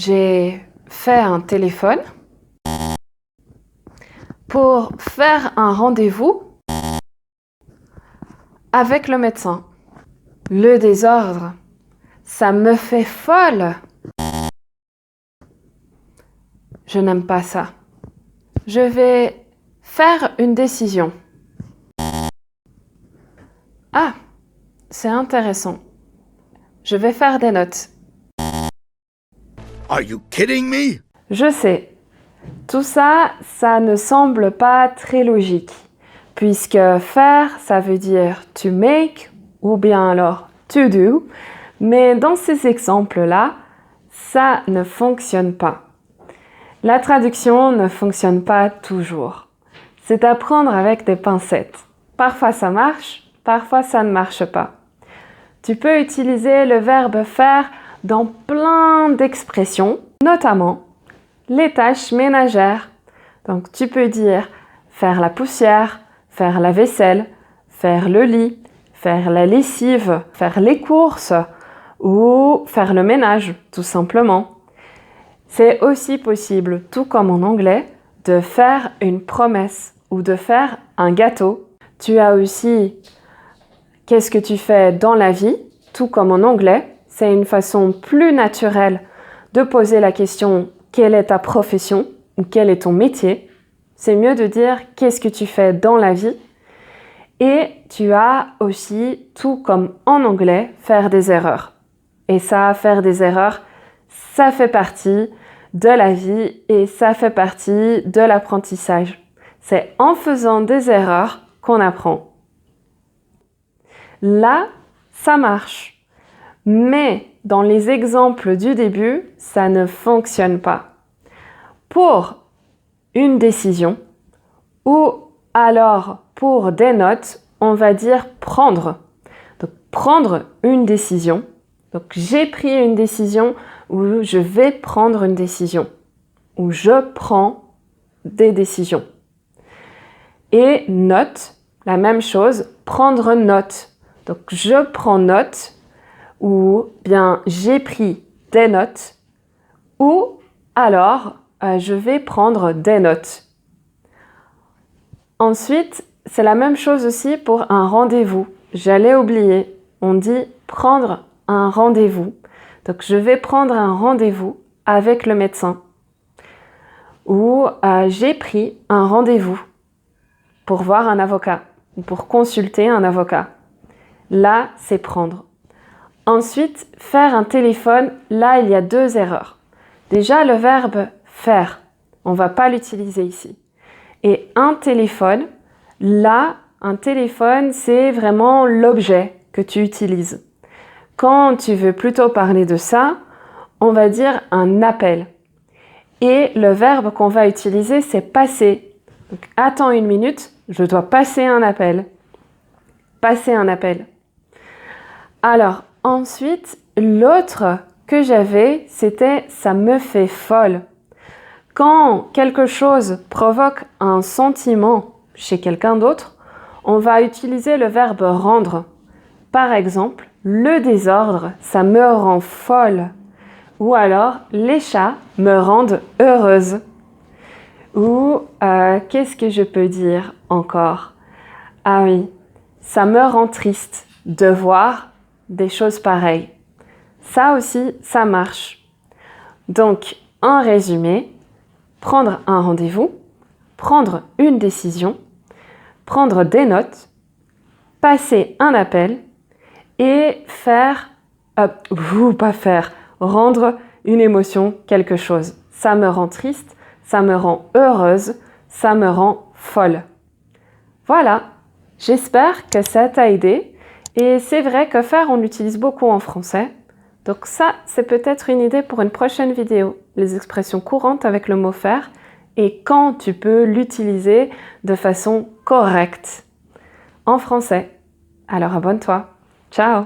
J'ai fait un téléphone. Pour faire un rendez-vous avec le médecin. Le désordre, ça me fait folle. Je n'aime pas ça. Je vais faire une décision. Ah, c'est intéressant. Je vais faire des notes. Are you kidding me? Je sais. Tout ça, ça ne semble pas très logique. Puisque faire, ça veut dire to make ou bien alors to do. Mais dans ces exemples-là, ça ne fonctionne pas. La traduction ne fonctionne pas toujours. C'est à prendre avec des pincettes. Parfois ça marche, parfois ça ne marche pas. Tu peux utiliser le verbe faire dans plein d'expressions, notamment les tâches ménagères. Donc tu peux dire faire la poussière, faire la vaisselle, faire le lit, faire la lessive, faire les courses ou faire le ménage, tout simplement. C'est aussi possible, tout comme en anglais, de faire une promesse ou de faire un gâteau. Tu as aussi qu'est-ce que tu fais dans la vie, tout comme en anglais. C'est une façon plus naturelle de poser la question quelle est ta profession ou quel est ton métier. C'est mieux de dire qu'est-ce que tu fais dans la vie. Et tu as aussi, tout comme en anglais, faire des erreurs. Et ça, faire des erreurs, ça fait partie de la vie et ça fait partie de l'apprentissage. C'est en faisant des erreurs qu'on apprend. Là, ça marche. Mais dans les exemples du début, ça ne fonctionne pas. Pour une décision ou alors pour des notes, on va dire prendre. Donc prendre une décision. Donc j'ai pris une décision ou je vais prendre une décision. Ou je prends des décisions. Et note, la même chose, prendre note. Donc je prends note ou bien j'ai pris des notes ou alors je vais prendre des notes. Ensuite, c'est la même chose aussi pour un rendez-vous. J'allais oublier. On dit prendre un rendez-vous. Donc, je vais prendre un rendez-vous avec le médecin. Ou j'ai pris un rendez-vous pour voir un avocat ou pour consulter un avocat. Là, c'est prendre. Ensuite, faire un téléphone. Là, il y a deux erreurs. Déjà, le verbe faire. On ne va pas l'utiliser ici. Et un téléphone, là, un téléphone, c'est vraiment l'objet que tu utilises. Quand tu veux plutôt parler de ça, on va dire un appel. Et le verbe qu'on va utiliser, c'est passer. Donc, attends une minute, je dois passer un appel. Passer un appel. Alors, ensuite, l'autre que j'avais, c'était ça me fait folle. Quand quelque chose provoque un sentiment chez quelqu'un d'autre, on va utiliser le verbe rendre. Par exemple, le désordre, ça me rend folle. Ou alors, les chats me rendent heureuse. Ou qu'est-ce que je peux dire encore? Ah oui, ça me rend triste de voir des choses pareilles. Ça aussi, ça marche. Donc, en résumé, prendre un rendez-vous, prendre une décision, prendre des notes, passer un appel et rendre une émotion, quelque chose. Ça me rend triste, ça me rend heureuse, ça me rend folle. Voilà, j'espère que ça t'a aidé. Et c'est vrai que faire, on l'utilise beaucoup en français. Donc ça, c'est peut-être une idée pour une prochaine vidéo. Les expressions courantes avec le mot faire et quand tu peux l'utiliser de façon correcte en français. Alors abonne-toi. Ciao!